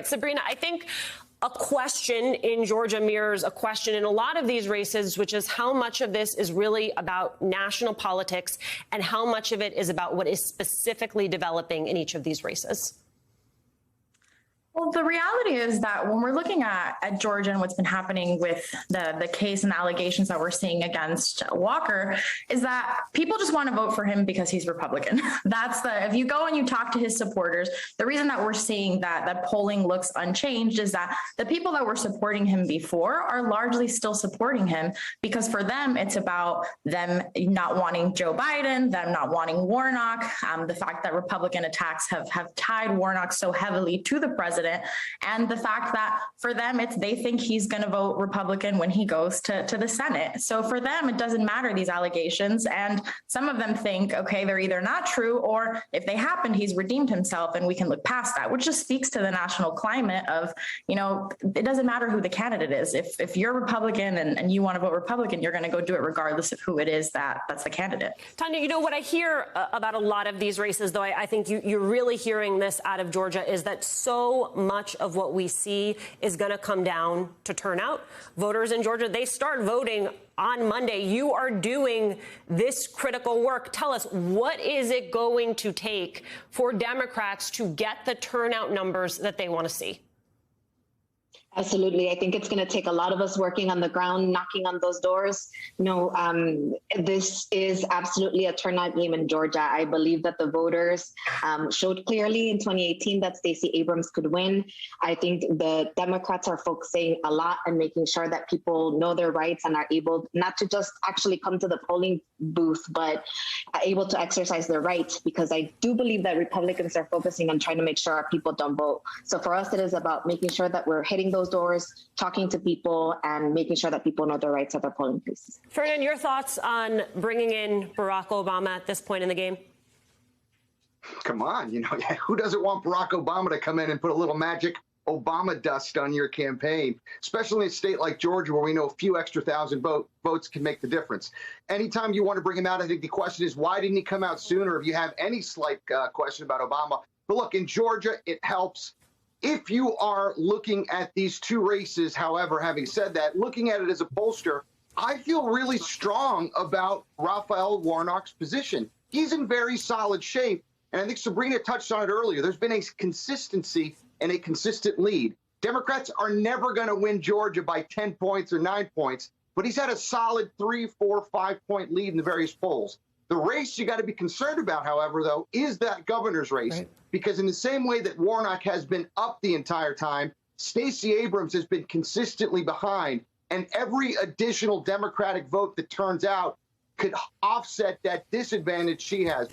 Sabrina, I think a question in Georgia mirrors a question in a lot of these races, which is how much of this is really about national politics and how much of it is about what is specifically developing in each of these races. Well, the reality is that when we're looking at Georgia and what's been happening with the case and the allegations that we're seeing against Walker is that people just want to vote for him because he's Republican. If you go and you talk to his supporters, the reason that we're seeing that polling looks unchanged is that the people that were supporting him before are largely still supporting him because for them, it's about them not wanting Joe Biden, them not wanting Warnock, the fact that Republican attacks have tied Warnock so heavily to the president. And the fact that for them, they think he's going to vote Republican when he goes to the Senate. So for them, it doesn't matter these allegations. And some of them think, OK, they're either not true or if they happen, he's redeemed himself and we can look past that, which just speaks to the national climate of, it doesn't matter who the candidate is. If you're Republican and you want to vote Republican, you're going to go do it regardless of who it is that's the candidate. Tanya, what I hear about a lot of these races, though, I think you're really hearing this out of Georgia, is that so much of what we see is going to come down to turnout. Voters in Georgia, they start voting on Monday. You are doing this critical work. Tell us, what is it going to take for Democrats to get the turnout numbers that they want to see? Absolutely. I think it's going to take a lot of us working on the ground, knocking on those doors. This is absolutely a turnout game in Georgia. I believe that the voters showed clearly in 2018 that Stacey Abrams could win. I think the Democrats are focusing a lot on making sure that people know their rights and are able not to just actually come to the polling booth, but are able to exercise their rights, because I do believe that Republicans are focusing on trying to make sure our people don't vote. So for us, it is about making sure that we're hitting those doors, talking to people, and making sure that people know their rights at their polling places. Ferdinand, your thoughts on bringing in Barack Obama at this point in the game? Come on, who doesn't want Barack Obama to come in and put a little magic Obama dust on your campaign, especially in a state like Georgia, where we know a few extra thousand votes can make the difference. Anytime you want to bring him out, I think the question is, why didn't he come out sooner? If you have any slight question about Obama. But look, in Georgia, it helps. If you are looking at these two races, however, having said that, looking at it as a pollster, I feel really strong about Raphael Warnock's position. He's in very solid shape. And I think Sabrina touched on it earlier. There's been a consistency and a consistent lead. Democrats are never going to win Georgia by 10 points or 9 points, but he's had a solid 3, 4, 5-point lead in the various polls. The race you got to be concerned about, however, though, is that governor's race, right? Because in the same way that Warnock has been up the entire time, Stacey Abrams has been consistently behind, and every additional Democratic vote that turns out could offset that disadvantage she has.